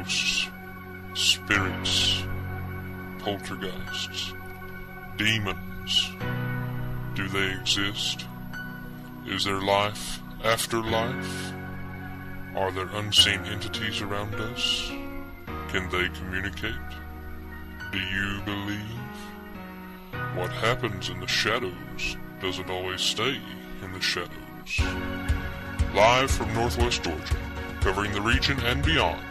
ghosts, spirits, poltergeists, demons. Do they exist? Is there life after life? Are there unseen entities around us? Can they communicate? Do you believe? What happens in the shadows doesn't always stay in the shadows. Live from Northwest Georgia, covering the region and beyond,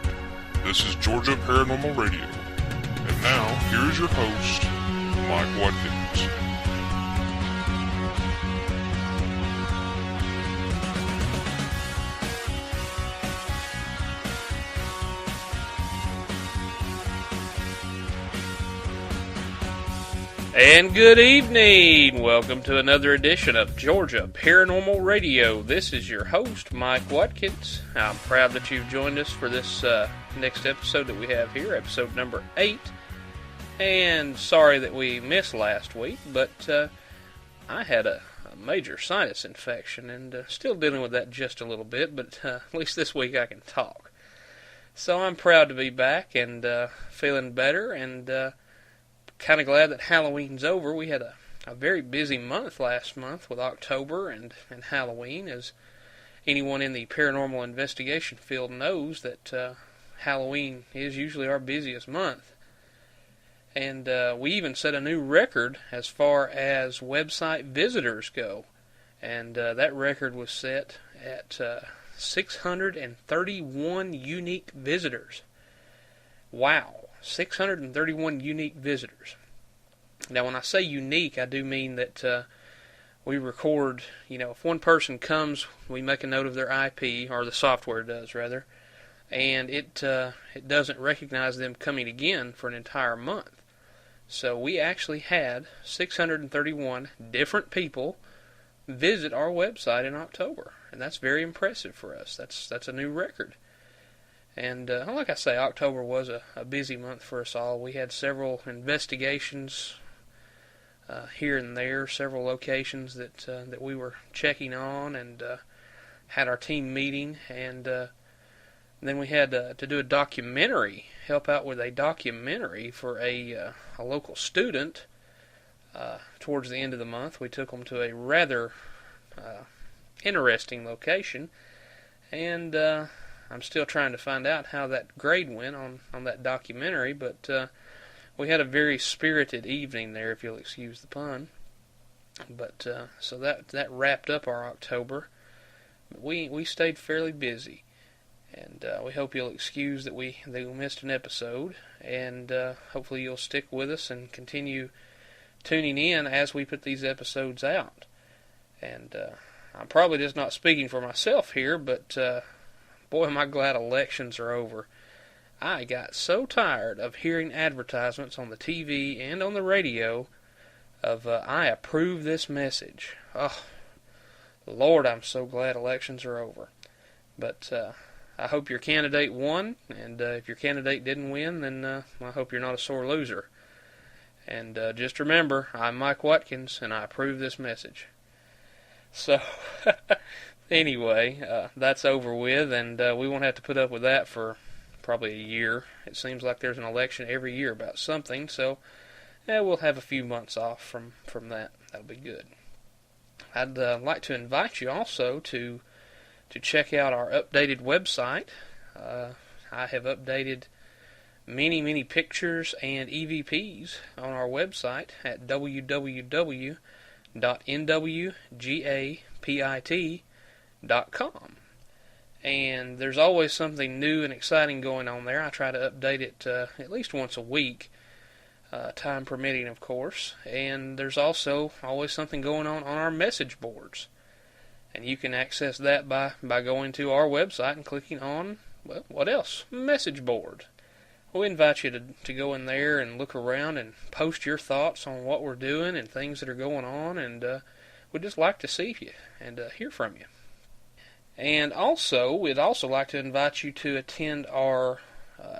this is Georgia Paranormal Radio. And now, here is your host, Mike Watkins. And good evening! Welcome to another edition of Georgia Paranormal Radio. This is your host, Mike Watkins. I'm proud that you've joined us for this next episode that we have here, episode number 8. And sorry that we missed last week, but I had a major sinus infection and still dealing with that just a little bit, but at least this week I can talk. So I'm proud to be back and feeling better and kind of glad that Halloween's over. We had a very busy month last month with October and Halloween. As anyone in the paranormal investigation field knows, that Halloween is usually our busiest month. And we even set a new record as far as website visitors go. And that record was set at 631 unique visitors. Wow. 631 unique visitors. Now, when I say unique, I do mean that we record, if one person comes, we make a note of their IP, or the software does, rather, and it doesn't recognize them coming again for an entire month. So we actually had 631 different people visit our website in October, and that's very impressive for us. That's a new record. And like I say, October was a busy month for us all. We had several investigations here and there, several locations that we were checking on, and had our team meeting. And then we had to do a documentary, help out with a documentary for a local student. Towards the end of the month, we took them to a rather interesting location, and I'm still trying to find out how that grade went on that documentary, but we had a very spirited evening there, if you'll excuse the pun. But so that wrapped up our October. We stayed fairly busy, and we hope you'll excuse that we missed an episode, and hopefully you'll stick with us and continue tuning in as we put these episodes out. And I'm probably just not speaking for myself here, but boy, am I glad elections are over. I got so tired of hearing advertisements on the TV and on the radio of, I approve this message. Oh, Lord, I'm so glad elections are over. But I hope your candidate won, and if your candidate didn't win, then I hope you're not a sore loser. And just remember, I'm Mike Watkins, and I approve this message. So, anyway, that's over with, and we won't have to put up with that for probably a year. It seems like there's an election every year about something, so we'll have a few months off from that. That'll be good. I'd like to invite you also to check out our updated website. I have updated many pictures and EVPs on our website at www.nwgapit.com. And there's always something new and exciting going on there. I try to update it at least once a week, time permitting, of course. And there's also always something going on our message boards. And you can access that by going to our website and clicking on, well, what else? Message board. We invite you to go in there and look around and post your thoughts on what we're doing and things that are going on. And we'd just like to see you and hear from you. And also, we'd also like to invite you to attend our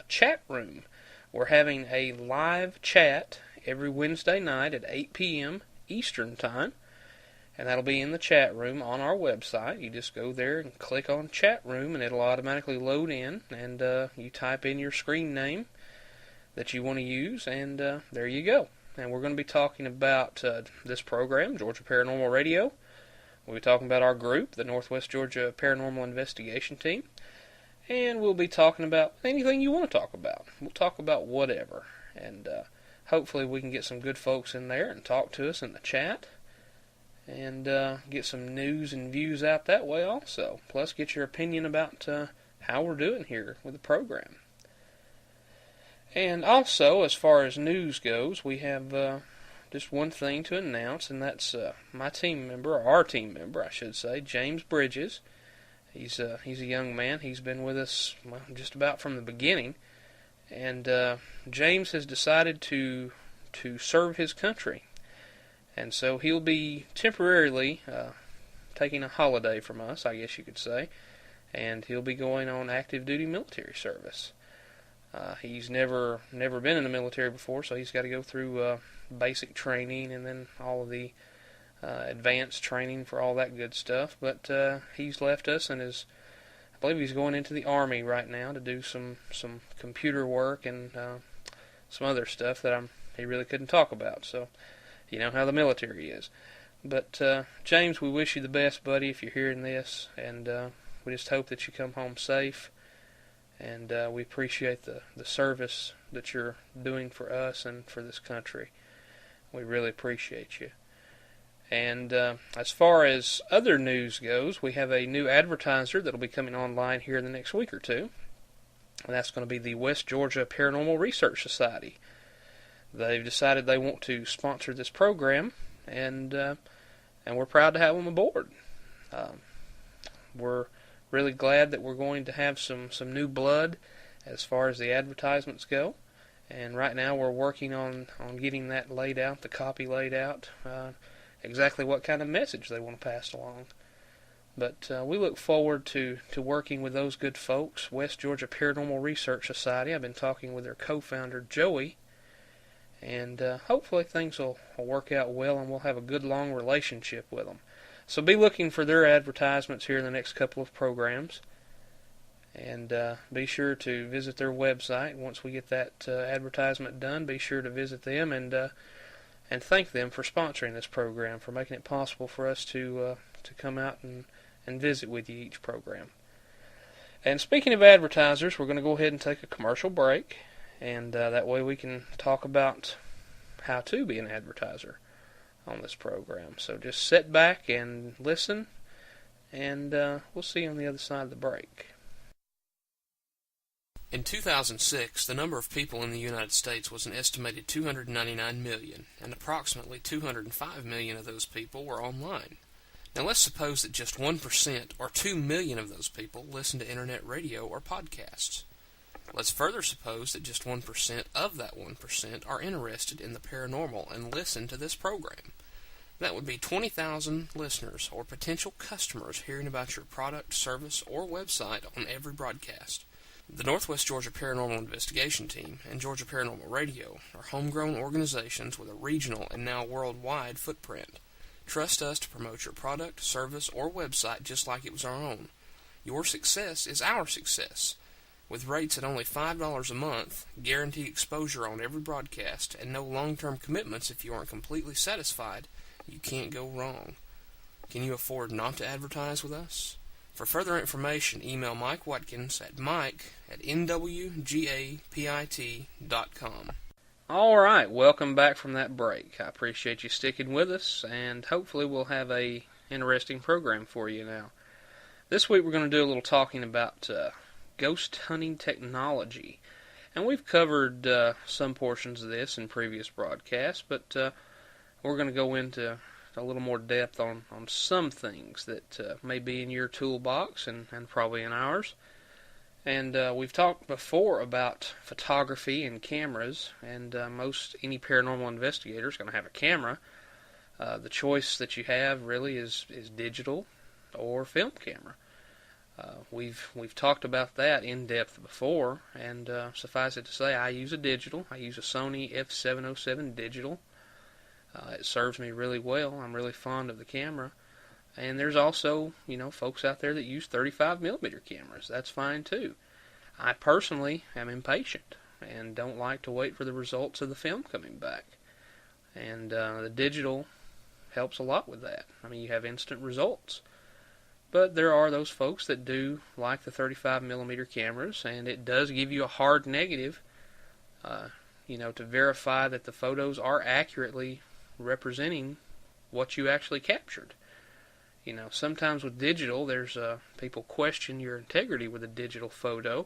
chat room. We're having a live chat every Wednesday night at 8 p.m. Eastern Time. and that'll be in the chat room on our website. You just go there and click on chat room, and it'll automatically load in, and you type in your screen name that you want to use, and there you go. And we're going to be talking about this program, Georgia Paranormal Radio. We'll be talking about our group, the Northwest Georgia Paranormal Investigation Team, and we'll be talking about anything you want to talk about. We'll talk about whatever, and hopefully we can get some good folks in there and talk to us in the chat, and get some news and views out that way also. Plus get your opinion about how we're doing here with the program. And also, as far as news goes, we have just one thing to announce, and that's my team member, or our team member, I should say, James Bridges. He's a young man. He's been with us just about from the beginning, and James has decided to serve his country, and so he'll be temporarily taking a holiday from us, I guess you could say, and he'll be going on active duty military service. He's never been in the military before, so he's got to go through basic training and then all of the advanced training for all that good stuff. But he's left us and I believe he's going into the Army right now to do some computer work and some other stuff that he really couldn't talk about. So you know how the military is. But James, we wish you the best, buddy, if you're hearing this, and we just hope that you come home safe. And we appreciate the service that you're doing for us and for this country. We really appreciate you. And as far as other news goes, we have a new advertiser that will be coming online here in the next week or two. And that's going to be the West Georgia Paranormal Research Society. They've decided they want to sponsor this program, and we're proud to have them aboard. We're really glad that we're going to have some new blood as far as the advertisements go, and right now we're working on getting that laid out, the copy laid out, exactly what kind of message they want to pass along. But we look forward to working with those good folks, West Georgia Paranormal Research Society. I've been talking with their co-founder, Joey, and hopefully things will work out well and we'll have a good long relationship with them. So be looking for their advertisements here in the next couple of programs. And be sure to visit their website. Once we get that advertisement done, be sure to visit them and thank them for sponsoring this program, for making it possible for us to come out and visit with you each program. And speaking of advertisers, we're going to go ahead and take a commercial break. And that way we can talk about how to be an advertiser on this program. So just sit back and listen, and we'll see you on the other side of the break. In 2006, the number of people in the United States was an estimated 299 million, and approximately 205 million of those people were online. Now let's suppose that just 1% or 2 million of those people listen to internet radio or podcasts. Let's further suppose that just 1% of that 1% are interested in the paranormal and listen to this program. That would be 20,000 listeners or potential customers hearing about your product, service, or website on every broadcast. The Northwest Georgia Paranormal Investigation Team and Georgia Paranormal Radio are homegrown organizations with a regional and now worldwide footprint. Trust us to promote your product, service, or website just like it was our own. Your success is our success. With rates at only $5 a month, guaranteed exposure on every broadcast, and no long-term commitments if you aren't completely satisfied, you can't go wrong. Can you afford not to advertise with us? For further information, email Mike Watkins at mike@nwgapit.com. All right, welcome back from that break. I appreciate you sticking with us, and hopefully we'll have a interesting program for you now. This week we're going to do a little talking about ghost hunting technology. And we've covered some portions of this in previous broadcasts, but we're going to go into a little more depth on some things that may be in your toolbox and probably in ours. And we've talked before about photography and cameras, and any paranormal investigator is going to have a camera. The choice that you have really is digital or film camera. We've talked about that in depth before, and suffice it to say, I use a digital. I use a Sony F707 digital. It serves me really well. I'm really fond of the camera. And there's also, folks out there that use 35 millimeter cameras. That's fine too. I personally am impatient and don't like to wait for the results of the film coming back. And the digital helps a lot with that. I mean, you have instant results. But there are those folks that do like the 35 millimeter cameras, and it does give you a hard negative, to verify that the photos are accurately representing what you actually captured. Sometimes with digital, there's people question your integrity with a digital photo.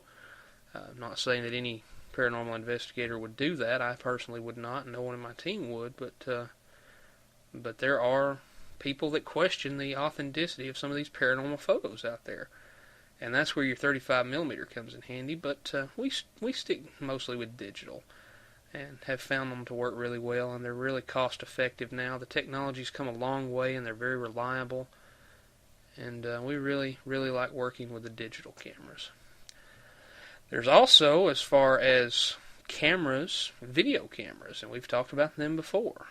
I'm not saying that any paranormal investigator would do that. I personally would not, and no one in my team would. But there are people that question the authenticity of some of these paranormal photos out there, and that's where your 35 millimeter comes in handy. But we stick mostly with digital, and have found them to work really well, and they're really cost effective now. The technology's come a long way, and they're very reliable. And we really, really like working with the digital cameras. There's also, as far as cameras, video cameras, and we've talked about them before.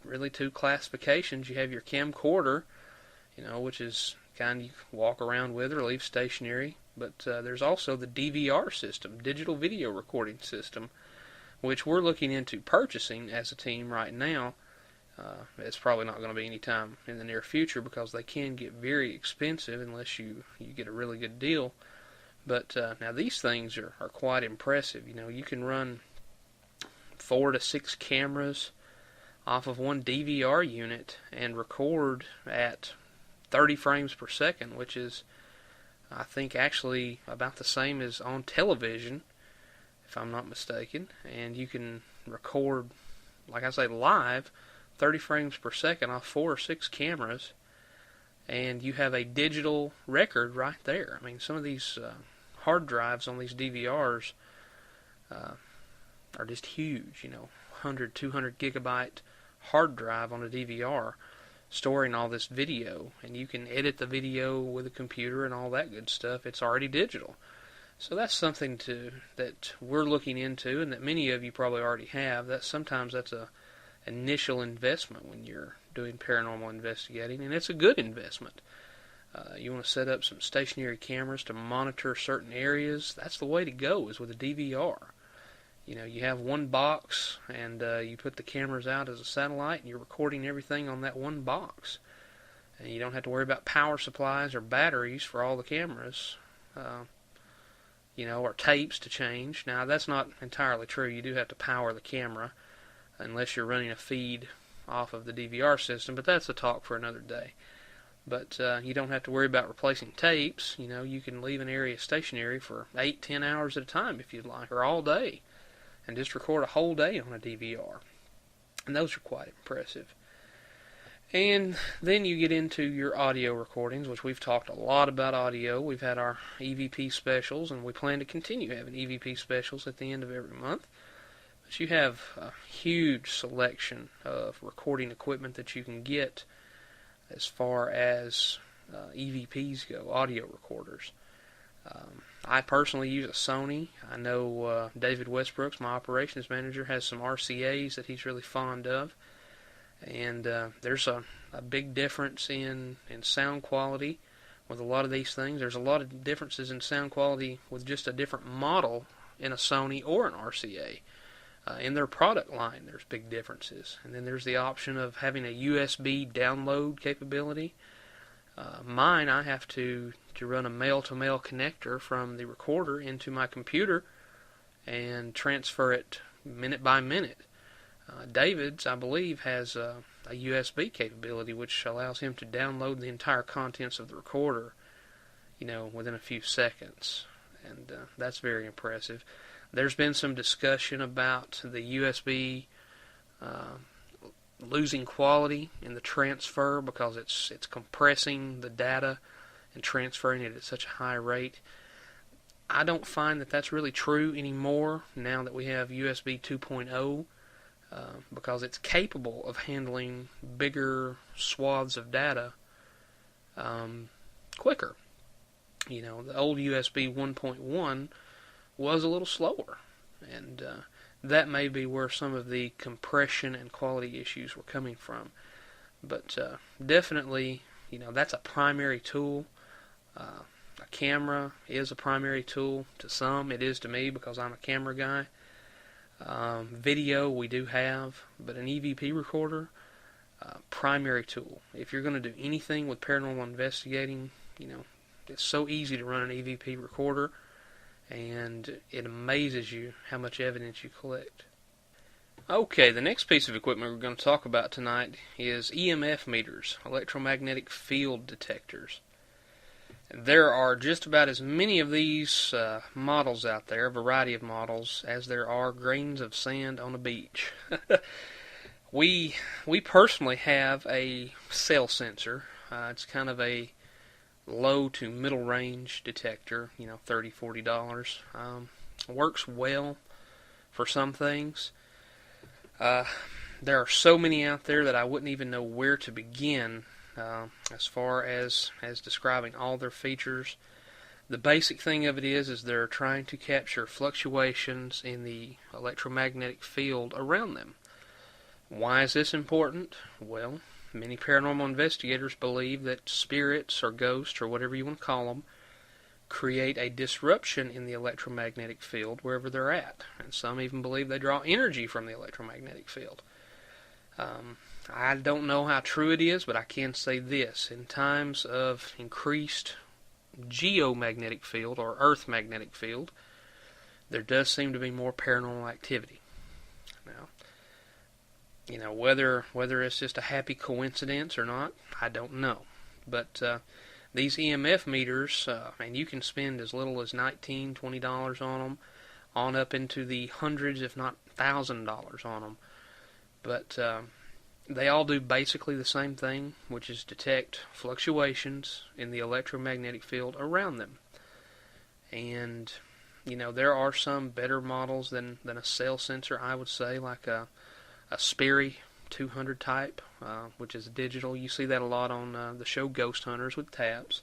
Really two classifications. You have your camcorder, which is kind you walk around with or leave stationary. But there's also the DVR system, digital video recording system, which we're looking into purchasing as a team right now. It's probably not going to be any time in the near future because they can get very expensive unless you get a really good deal. But now these things are quite impressive. You can run 4 to 6 cameras off of one DVR unit and record at 30 frames per second, which is, I think, actually about the same as on television, if I'm not mistaken. And you can record, like I say, live 30 frames per second off 4 or 6 cameras, and you have a digital record right there. I mean, some of these hard drives on these DVRs are just huge, 100, 200 gigabyte hard drive on a DVR storing all this video, and you can edit the video with a computer and all that good stuff. It's already digital. So that's something that we're looking into, and that many of you probably already have. Sometimes that's a initial investment when you're doing paranormal investigating, and it's a good investment. You want to set up some stationary cameras to monitor certain areas. That's the way to go, is with a DVR. You have one box, and you put the cameras out as a satellite, and you're recording everything on that one box. And you don't have to worry about power supplies or batteries for all the cameras, or tapes to change. Now, that's not entirely true. You do have to power the camera, unless you're running a feed off of the DVR system, but that's a talk for another day. But you don't have to worry about replacing tapes. You can leave an area stationary for 8-10 hours at a time if you'd like, or all day, and just record a whole day on a DVR. And those are quite impressive. And then you get into your audio recordings, which we've talked a lot about audio. We've had our EVP specials, and we plan to continue having EVP specials at the end of every month. But you have a huge selection of recording equipment that you can get as far as EVPs go, audio recorders. I personally use a Sony. I know David Westbrooks, my operations manager, has some RCAs that he's really fond of. And there's a big difference in sound quality with a lot of these things. There's a lot of differences in sound quality with just a different model in a Sony or an RCA. In their product line, there's big differences. And then there's the option of having a USB download capability. Mine, I have to run a male-to-male connector from the recorder into my computer and transfer it minute by minute. David's, I believe, has a USB capability which allows him to download the entire contents of the recorder, within a few seconds. And that's very impressive. There's been some discussion about the USB losing quality in the transfer because it's compressing the data and transferring it at such a high rate. I don't find that that's really true anymore now that we have USB 2.0 because it's capable of handling bigger swaths of data quicker. The old USB 1.1 was a little slower, and that may be where some of the compression and quality issues were coming from. But definitely, that's a primary tool. A camera is a primary tool. To some, it is to me because I'm a camera guy. Video we do have, but an EVP recorder, primary tool. If you're going to do anything with paranormal investigating, it's so easy to run an EVP recorder, and it amazes you how much evidence you collect. Okay, the next piece of equipment we're going to talk about tonight is EMF meters, electromagnetic field detectors. There are just about as many of these models out there, a variety of models, as there are grains of sand on a beach. We personally have a cell sensor. It's kind of a low to middle range detector, $30, $40. Works well for some things. There are so many out there that I wouldn't even know where to begin as far as describing all their features. The basic thing of it is they're trying to capture fluctuations in the electromagnetic field around them. Why is this important? Well, many paranormal investigators believe that spirits or ghosts or whatever you want to call them create a disruption in the electromagnetic field wherever they're at. And some even believe they draw energy from the electromagnetic field. I don't know how true it is, but I can say this. In times of increased geomagnetic field or earth magnetic field, there does seem to be more paranormal activity. Now, whether it's just a happy coincidence or not, I don't know. But these EMF meters, and you can spend as little as $19, $20 on them, on up into the hundreds, if not $1,000 on them. But they all do basically the same thing, which is detect fluctuations in the electromagnetic field around them. And, there are some better models than a cell sensor, I would say, like a Sperry 200 type, which is digital. You see that a lot on the show Ghost Hunters with taps.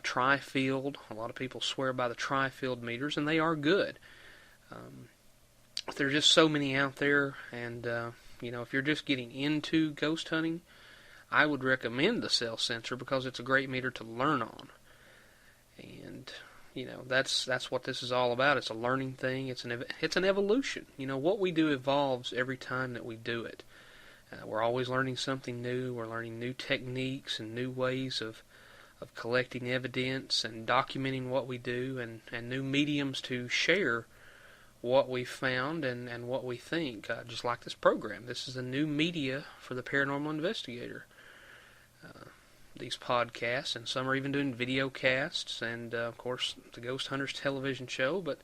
Tri-field, a lot of people swear by the tri-field meters, and they are good. There's just so many out there, and if you're just getting into ghost hunting, I would recommend the cell sensor because it's a great meter to learn on. And that's what this is all about. It's a learning thing. It's an evolution. What we do evolves every time that we do it. We're always learning something new. We're learning new techniques and new ways of collecting evidence and documenting what we do, and new mediums to share what we found and what we think. Just like this program. This is a new media for the paranormal investigator. These podcasts, and some are even doing video casts, and of course the Ghost Hunters television show, but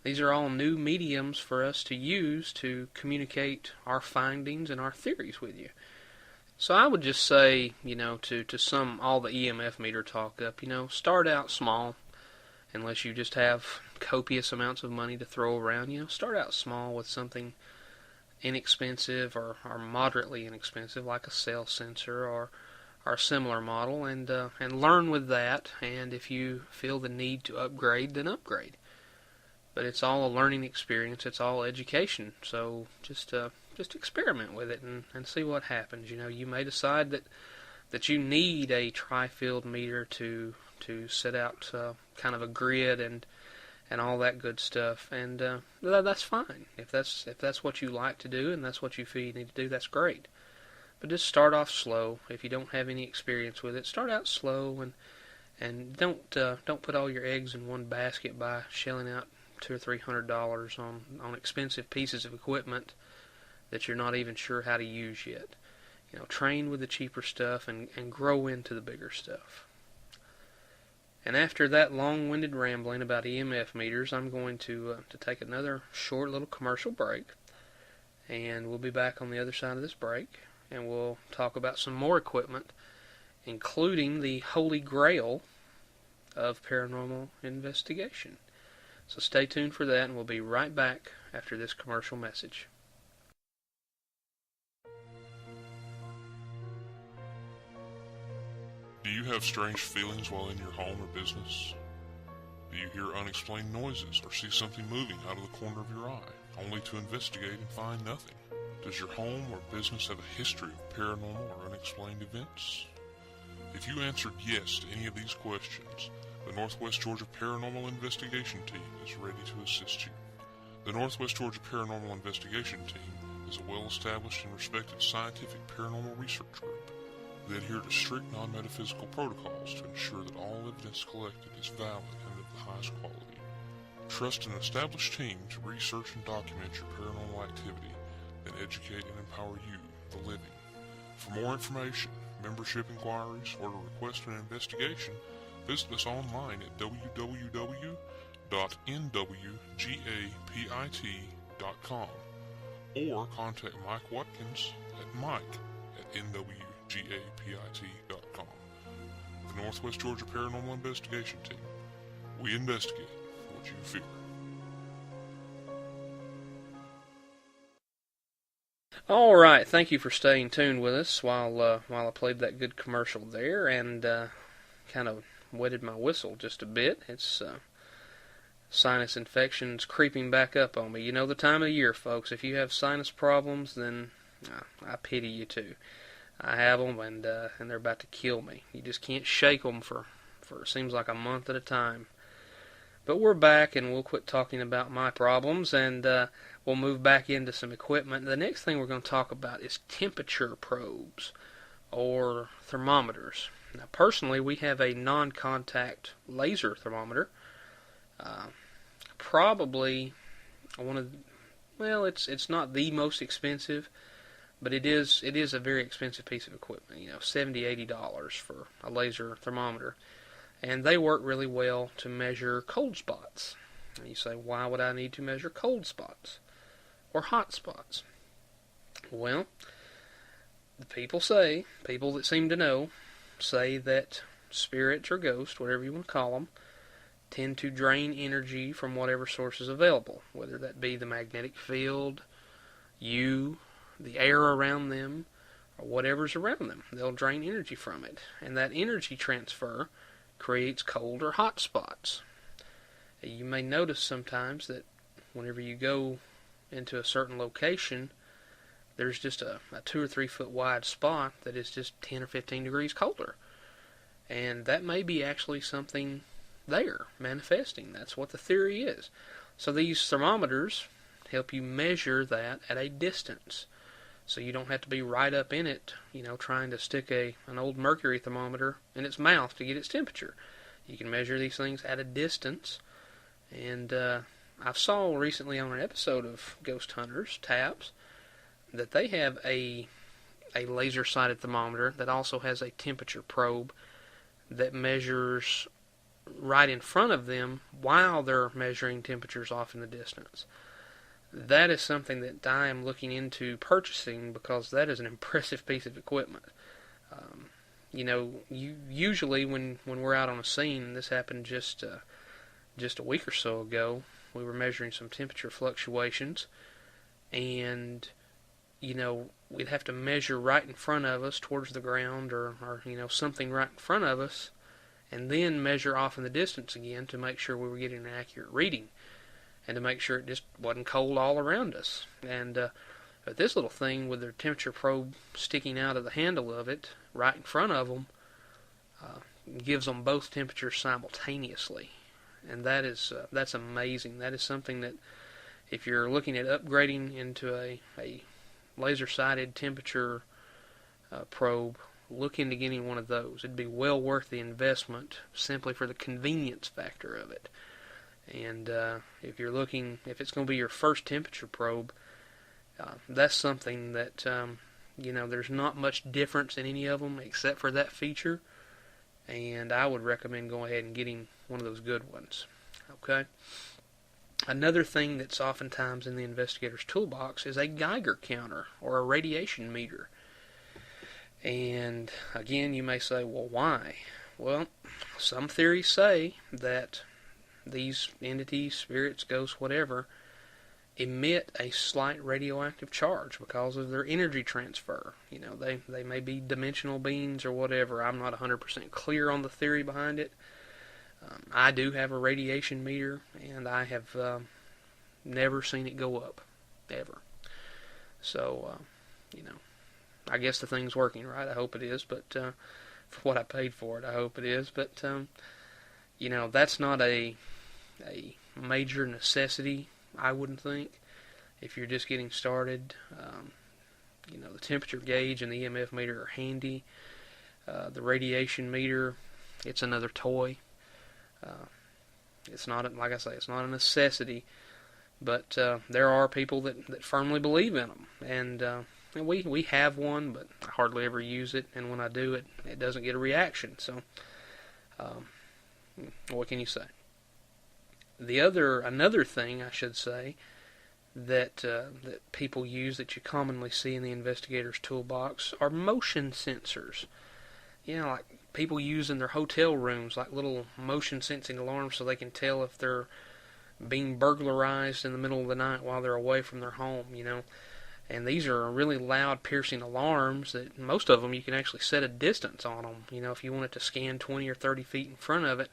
these are all new mediums for us to use to communicate our findings and our theories with you. So I would just say, to sum all the EMF meter talk up, start out small, unless you just have copious amounts of money to throw around. Start out small with something inexpensive or moderately inexpensive, like a cell sensor or a similar model, and learn with that. And if you feel the need to upgrade, then upgrade. But it's all a learning experience. It's all education. So just experiment with it and see what happens. You may decide that you need a tri-field meter to set out kind of a grid and all that good stuff, and that's fine. If that's what you like to do and that's what you feel you need to do, that's great. But just start off slow. If you don't have any experience with it, start out slow, and don't put all your eggs in one basket by shelling out $200 or $300 on expensive pieces of equipment that you're not even sure how to use yet. Train with the cheaper stuff and grow into the bigger stuff. And after that long-winded rambling about EMF meters, I'm going to take another short little commercial break, and we'll be back on the other side of this break. And we'll talk about some more equipment, including the holy grail of paranormal investigation. So stay tuned for that, and we'll be right back after this commercial message. Do you have strange feelings while in your home or business? Do you hear unexplained noises or see something moving out of the corner of your eye? only to investigate and find nothing? Does your home or business have a history of paranormal or unexplained events? If you answered yes to any of these questions, the Northwest Georgia Paranormal Investigation Team is ready to assist you. The Northwest Georgia Paranormal Investigation Team is a well-established and respected scientific paranormal research group. They adhere to strict non-metaphysical protocols to ensure that all evidence collected is valid and of the highest quality. Trust an established team to research and document your paranormal activity, then educate and empower you, the living. For more information, membership inquiries, or to request an investigation, visit us online at www.nwgapit.com or contact Mike Watkins at mike@nwgapit.com. The Northwest Georgia Paranormal Investigation Team. We investigate what you fear. All right, thank you for staying tuned with us while I played that good commercial there and kind of wetted my whistle just a bit. It's sinus infections creeping back up on me. You know the time of year, folks. If you have sinus problems, then I pity you too. I have them, and they're about to kill me. You just can't shake them for it seems like a month at a time. But we're back, and we'll quit talking about my problems, and we'll move back into some equipment. The next thing we're going to talk about is temperature probes, or thermometers. Now, personally, we have a non-contact laser thermometer. Probably one of, well, it's not the most expensive, but it is a very expensive piece of equipment. You know, $70-$80 for a laser thermometer. And they work really well to measure cold spots. And you say, why would I need to measure cold spots or hot spots? Well, the people that seem to know, say that spirits or ghosts, whatever you want to call them, tend to drain energy from whatever source is available, whether that be the magnetic field, the air around them, or whatever's around them. They'll drain energy from it. And that energy transfer creates cold or hot spots. You may notice sometimes that whenever you go into a certain location, there's just a 2 or 3 foot wide spot that is just 10 or 15 degrees colder. And that may be actually something there manifesting. That's what the theory is. So these thermometers help you measure that at a distance. So you don't have to be right up in it, trying to stick an old mercury thermometer in its mouth to get its temperature. You can measure these things at a distance. And I saw recently on an episode of Ghost Hunters, Taps, that they have a laser-sighted thermometer that also has a temperature probe that measures right in front of them while they're measuring temperatures off in the distance. That is something that I am looking into purchasing because that is an impressive piece of equipment. Usually when we're out on a scene, this happened just a week or so ago, we were measuring some temperature fluctuations, and we'd have to measure right in front of us towards the ground or something right in front of us, and then measure off in the distance again to make sure we were getting an accurate reading, and to make sure it just wasn't cold all around us. And but this little thing with their temperature probe sticking out of the handle of it right in front of them gives them both temperatures simultaneously, and that's amazing. That is something that if you're looking at upgrading into a laser-sighted temperature probe, look into getting one of those. It'd be well worth the investment simply for the convenience factor of it. And if it's going to be your first temperature probe, that's something that, there's not much difference in any of them except for that feature. And I would recommend going ahead and getting one of those good ones. Okay? Another thing that's oftentimes in the investigator's toolbox is a Geiger counter or a radiation meter. And again, you may say, well, why? Well, some theories say that these entities, spirits, ghosts, whatever, emit a slight radioactive charge because of their energy transfer. They may be dimensional beings or whatever. I'm not 100% clear on the theory behind it. I do have a radiation meter, and I have never seen it go up. ever. So, I guess the thing's working right. I hope it is, but for what I paid for it, I hope it is. But, that's not a major necessity, I wouldn't think, if you're just getting started. The temperature gauge and the EMF meter are handy. The radiation meter, it's another toy. It's not, like I say, it's not a necessity, but there are people that firmly believe in them, and we have one, but I hardly ever use it, and when I do it doesn't get a reaction. So, what can you say? Another thing I should say that people use that you commonly see in the investigator's toolbox are motion sensors. Like people use in their hotel rooms, like little motion sensing alarms so they can tell if they're being burglarized in the middle of the night while they're away from their home, And these are really loud, piercing alarms that most of them you can actually set a distance on them. If you want it to scan 20 or 30 feet in front of it,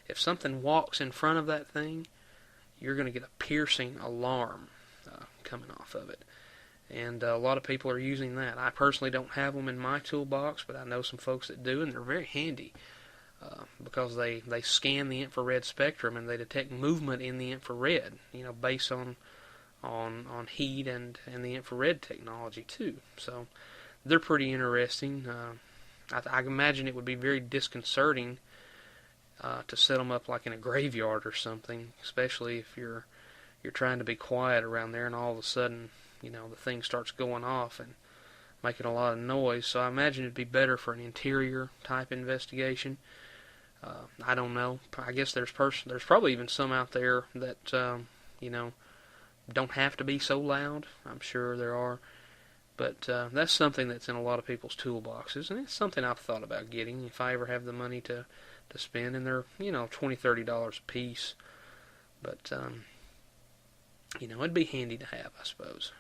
if something walks in front of that thing, you're going to get a piercing alarm coming off of it. And a lot of people are using that. I personally don't have them in my toolbox, but I know some folks that do, and they're very handy because they scan the infrared spectrum and they detect movement in the infrared, based on heat and the infrared technology too. So they're pretty interesting. I imagine it would be very disconcerting to set them up like in a graveyard or something, especially if you're trying to be quiet around there and all of a sudden the thing starts going off and making a lot of noise. So I imagine it'd be better for an interior type investigation. I don't know. I guess there's probably even some out there that don't have to be so loud. I'm sure there are. But that's something that's in a lot of people's toolboxes, and it's something I've thought about getting if I ever have the money to spend. And they're $20, $30 a piece. But it'd be handy to have, I suppose.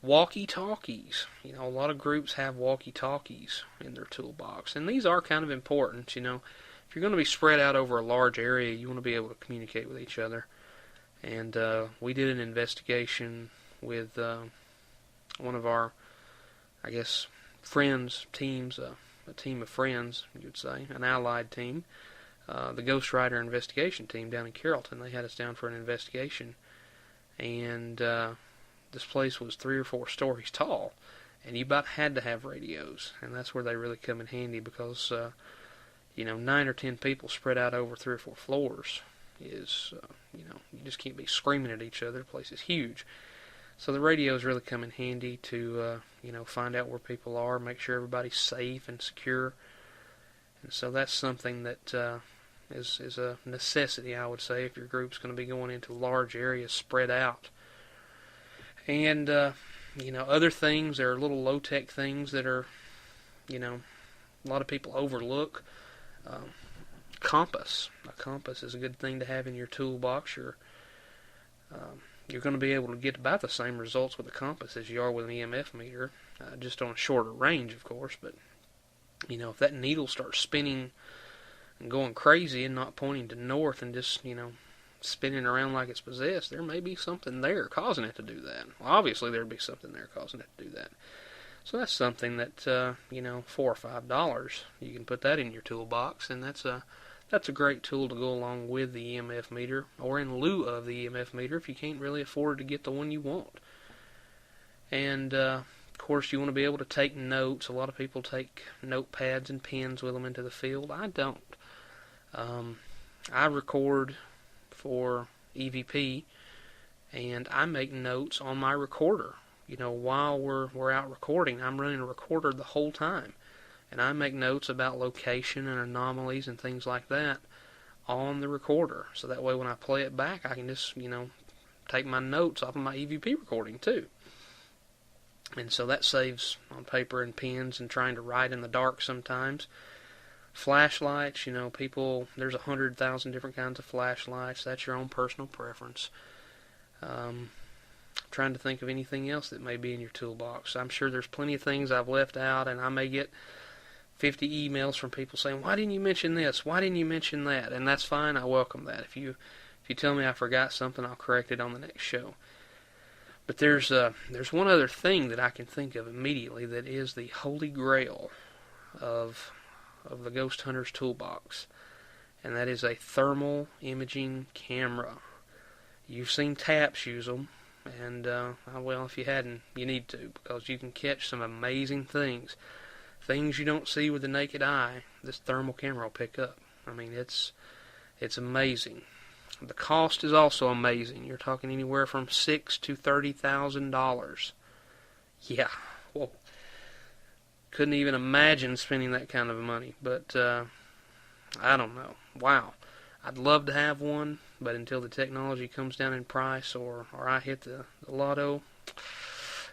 Walkie-talkies. A lot of groups have walkie-talkies in their toolbox, and these are kind of important. If you're going to be spread out over a large area, you want to be able to communicate with each other. And we did an investigation with one of our, I guess, friends teams, a team of friends, you'd say, an allied team, the Ghost Rider investigation team down in Carrollton. They had us down for an investigation, and this place was 3 or 4 stories tall, and you about had to have radios, and that's where they really come in handy because 9 or 10 people spread out over 3 or 4 floors is you just can't be screaming at each other. The place is huge, so the radios really come in handy to find out where people are, make sure everybody's safe and secure, and so that's something that is a necessity, I would say, if your group's going to be going into large areas spread out. And, other things, there are little low-tech things that are, a lot of people overlook. Compass. A compass is a good thing to have in your toolbox. You're going to be able to get about the same results with a compass as you are with an EMF meter, just on a shorter range, of course. But, if that needle starts spinning and going crazy and not pointing to north and just, spinning around like it's possessed, there may be something there causing it to do that. Well, obviously there'd be something there causing it to do that. So that's something that $4 or $5 you can put that in your toolbox, and that's a great tool to go along with the EMF meter, or in lieu of the EMF meter if you can't really afford to get the one you want. And of course you want to be able to take notes. A lot of people take notepads and pens with them into the field. I don't. I record for EVP, and I make notes on my recorder. While we're out recording, I'm running a recorder the whole time, and I make notes about location and anomalies and things like that on the recorder. So that way when I play it back, I can just, take my notes off of my EVP recording too. And so that saves on paper and pens and trying to write in the dark sometimes. Flashlights, there's 100,000 different kinds of flashlights. That's your own personal preference. Trying to think of anything else that may be in your toolbox. I'm sure there's plenty of things I've left out, and I may get 50 emails from people saying, why didn't you mention this? Why didn't you mention that? And that's fine. I welcome that. If you tell me I forgot something, I'll correct it on the next show. But there's one other thing that I can think of immediately that is the holy grail of the ghost hunter's toolbox, and that is a thermal imaging camera. You've seen taps use them, and well, if you hadn't, you need to, because you can catch some amazing things you don't see with the naked eye. This thermal camera will pick up. I mean, it's amazing. The cost is also amazing. You're talking anywhere from $6,000 to $30,000. Yeah, well, couldn't even imagine spending that kind of money. But I don't know. Wow, I'd love to have one, but until the technology comes down in price or I hit the lotto,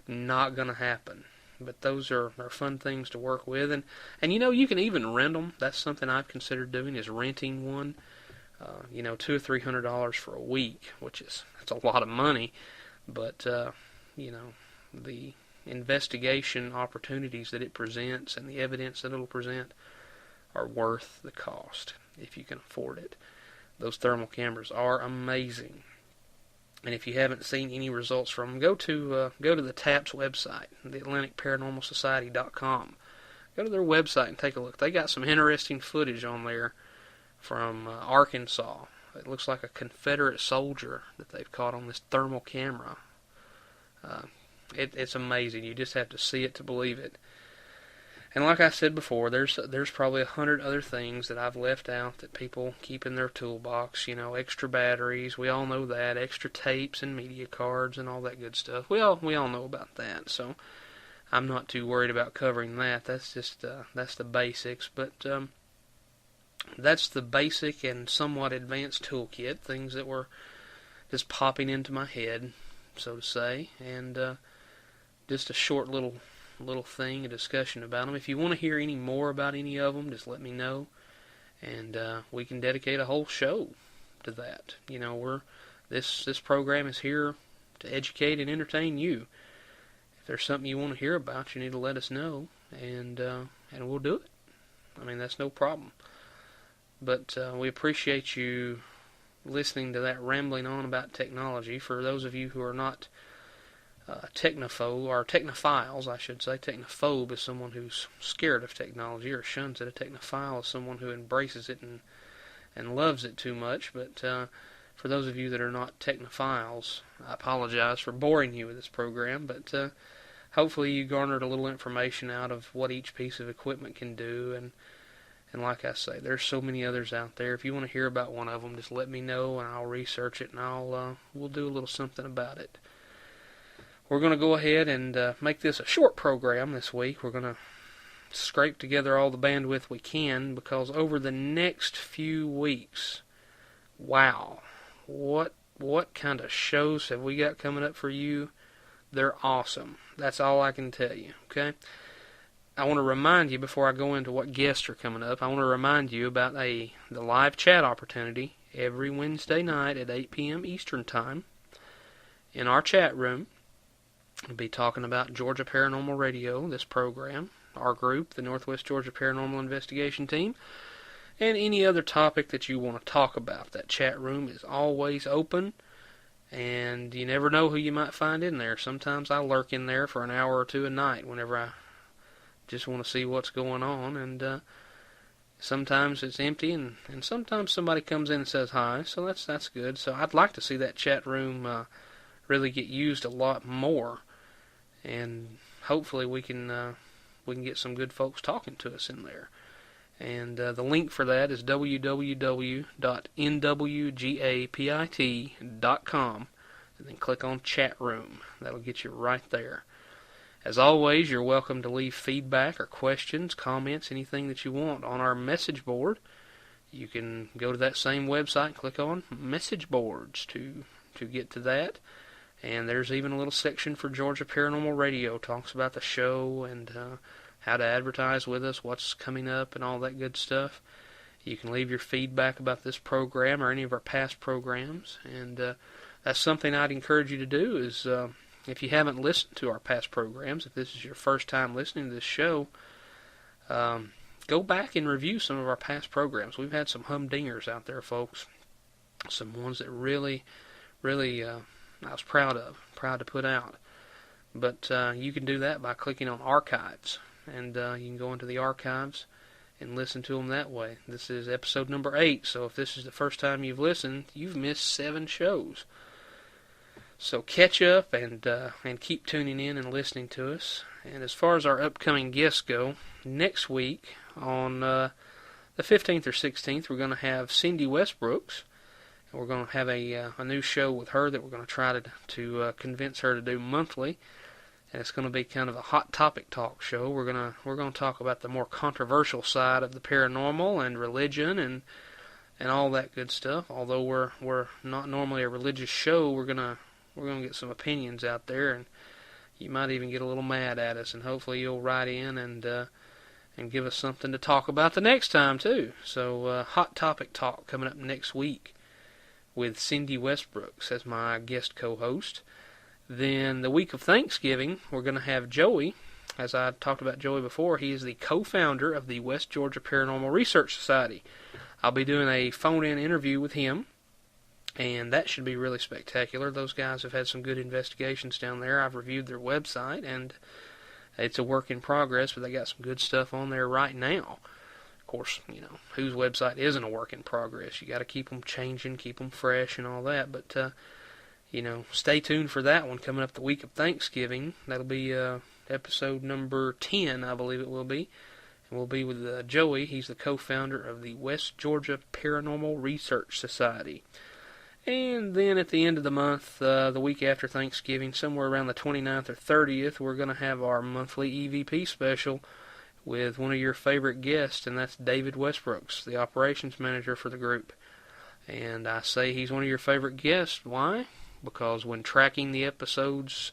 not gonna happen. But those are fun things to work with, and you can even rent them. That's something I've considered doing, is renting one. $200 or $300 for a week, that's a lot of money, but the investigation opportunities that it presents and the evidence that it'll present are worth the cost if you can afford it. Those thermal cameras are amazing. And if you haven't seen any results from them, go to the TAPS website, the AtlanticParanormalSociety.com. Go to their website and take a look. They got some interesting footage on there from Arkansas. It looks like a Confederate soldier that they've caught on this thermal camera. It's amazing. You just have to see it to believe it. And like I said before, there's probably 100 other things that I've left out that people keep in their toolbox. Extra batteries. We all know that. Extra tapes and media cards and all that good stuff. We all know about that. So I'm not too worried about covering that. That's just that's the basics. But that's the basic and somewhat advanced toolkit. Things that were just popping into my head, so to say, and just a short little thing, a discussion about them. If you want to hear any more about any of them, just let me know, and we can dedicate a whole show to that. This program is here to educate and entertain you. If there's something you want to hear about, you need to let us know, and we'll do it. I mean, that's no problem. But we appreciate you listening to that rambling on about technology. For those of you who are not technophobe, or technophiles, I should say. Technophobe is someone who's scared of technology or shuns it. A technophile is someone who embraces it and loves it too much. But for those of you that are not technophiles, I apologize for boring you with this program, but hopefully you garnered a little information out of what each piece of equipment can do, and like I say, there's so many others out there. If you want to hear about one of them, just let me know, and I'll research it, and we'll do a little something about it. We're going to go ahead and make this a short program this week. We're going to scrape together all the bandwidth we can, because over the next few weeks, wow, what kind of shows have we got coming up for you? They're awesome. That's all I can tell you, okay? I want to remind you, before I go into what guests are coming up, I want to remind you about the live chat opportunity every Wednesday night at 8 p.m. Eastern Time in our chat room. We'll be talking about Georgia Paranormal Radio, this program, our group, the Northwest Georgia Paranormal Investigation Team, and any other topic that you want to talk about. That chat room is always open, and you never know who you might find in there. Sometimes I lurk in there for an hour or two a night whenever I just want to see what's going on, and sometimes it's empty, and sometimes somebody comes in and says hi, so that's good. So I'd like to see that chat room really get used a lot more, and hopefully we can get some good folks talking to us in there. And the link for that is www.nwgapit.com, and then click on chat room. That'll get you right there. As always, you're welcome to leave feedback or questions, comments, anything that you want on our message board. You can go to that same website and click on message boards to get to that. And there's even a little section for Georgia Paranormal Radio. Talks about the show and how to advertise with us, what's coming up, and all that good stuff. You can leave your feedback about this program or any of our past programs. And that's something I'd encourage you to do is, if you haven't listened to our past programs, if this is your first time listening to this show, go back and review some of our past programs. We've had some humdingers out there, folks. Some ones that really I was proud to put out. But you can do that by clicking on archives, and you can go into the archives and listen to them that way. This is episode number 8, so if this is the first time you've listened, you've missed 7 shows. So catch up and keep tuning in and listening to us. And as far as our upcoming guests go, next week on the 15th or 16th, we're going to have Cindy Westbrooks. And we're going to have a new show with her that we're going to try to convince her to do monthly. And it's going to be kind of a hot topic talk show. We're going to talk about the more controversial side of the paranormal and religion and all that good stuff. Although we're not normally a religious show, we're gonna get some opinions out there, and you might even get a little mad at us. And hopefully you'll write in and give us something to talk about the next time too. So hot topic talk coming up next week with Cindy Westbrooks as my guest co-host. Then the week of Thanksgiving, we're going to have Joey. As I talked about Joey before, he is the co-founder of the West Georgia Paranormal Research Society. I'll be doing a phone-in interview with him, and that should be really spectacular. Those guys have had some good investigations down there. I've reviewed their website, and it's a work in progress, but they got some good stuff on there right now. Of course, whose website isn't a work in progress? You got to keep them changing, keep them fresh, and all that. But stay tuned for that one coming up the week of Thanksgiving. That'll be episode number 10, I believe it will be. And we'll be with Joey. He's the co-founder of the West Georgia Paranormal Research Society. And then at the end of the month, the week after Thanksgiving, somewhere around the 29th or 30th, we're going to have our monthly EVP special with one of your favorite guests, and that's David Westbrooks, the operations manager for the group. And I say he's one of your favorite guests. Why? Because when tracking the episodes,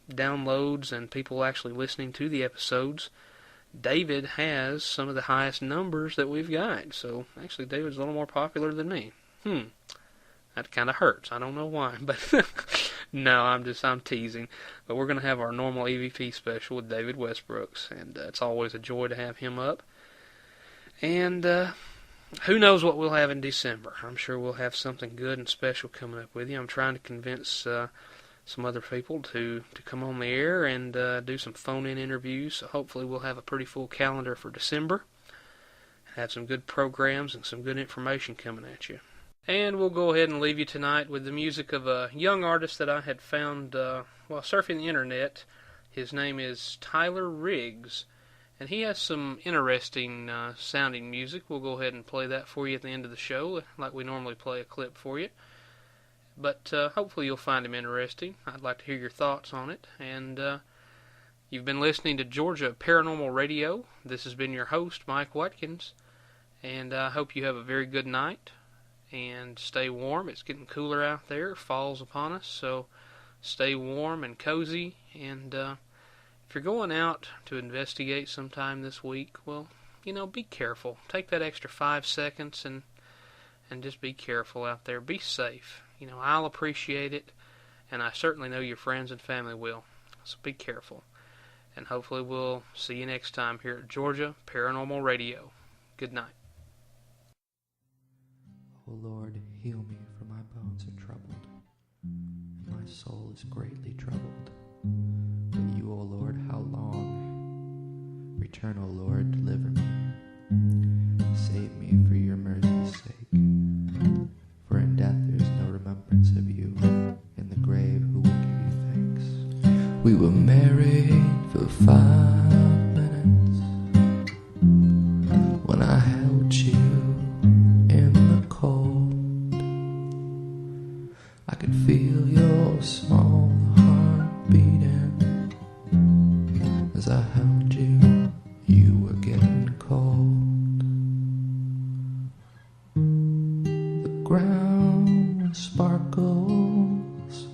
downloads, and people actually listening to the episodes, David has some of the highest numbers that we've got. So actually David's a little more popular than me. That kind of hurts. I don't know why, but no, I'm teasing. But we're going to have our normal EVP special with David Westbrooks, and it's always a joy to have him up. And who knows what we'll have in December. I'm sure we'll have something good and special coming up with you. I'm trying to convince some other people to come on the air and do some phone-in interviews. So hopefully we'll have a pretty full calendar for December. Have some good programs and some good information coming at you. And we'll go ahead and leave you tonight with the music of a young artist that I had found while surfing the internet. His name is Tyler Riggs. And he has some interesting sounding music. We'll go ahead and play that for you at the end of the show, like we normally play a clip for you. But hopefully you'll find him interesting. I'd like to hear your thoughts on it. And you've been listening to Georgia Paranormal Radio. This has been your host, Mike Watkins. And I hope you have a very good night. And stay warm. It's getting cooler out there. Fall's upon us. So stay warm and cozy. And if you're going out to investigate sometime this week, well, be careful. Take that extra 5 seconds and just be careful out there. Be safe. I'll appreciate it, and I certainly know your friends and family will. So be careful. And hopefully we'll see you next time here at Georgia Paranormal Radio. Good night. O Lord, heal me, for my bones are troubled, and my soul is greatly troubled. But you, O Lord, how long? Return, O Lord, deliver me. Save me for your mercy's sake. For in death there is no remembrance of you. In the grave who will give you thanks? We were married for 5 minutes when I held you in the cold. I could feel your small heart beating as I held you. You were getting cold. The ground sparkles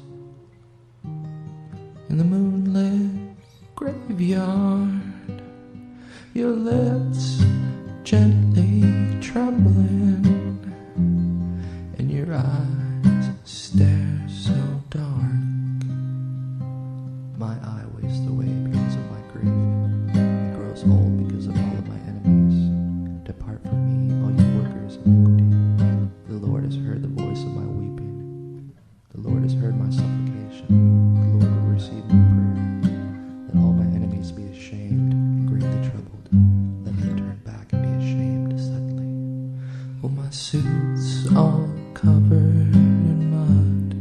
in the moonlit graveyard. Your lips gently trembling, and your eyes stare so dark. My eye wastes away because of my grief. It grows old because of all of my enemies. Depart from me, all you workers of iniquity. The Lord has heard the voice of my weeping. The Well, my suit's all covered in mud,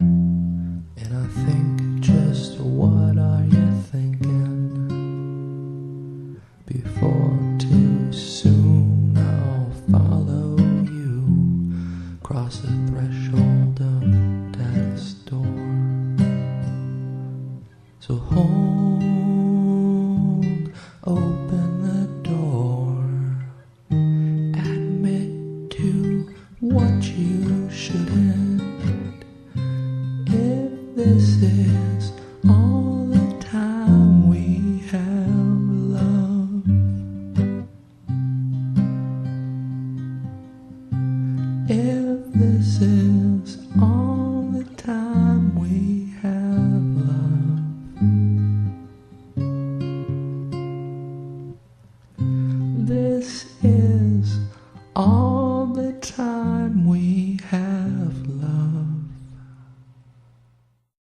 and I think, just what are you thinking? Before too soon I'll follow you across the threshold of death's door. So hold open the door, admit to what you shouldn't. If this is all the time we have love, if this is all the time we have love, this is all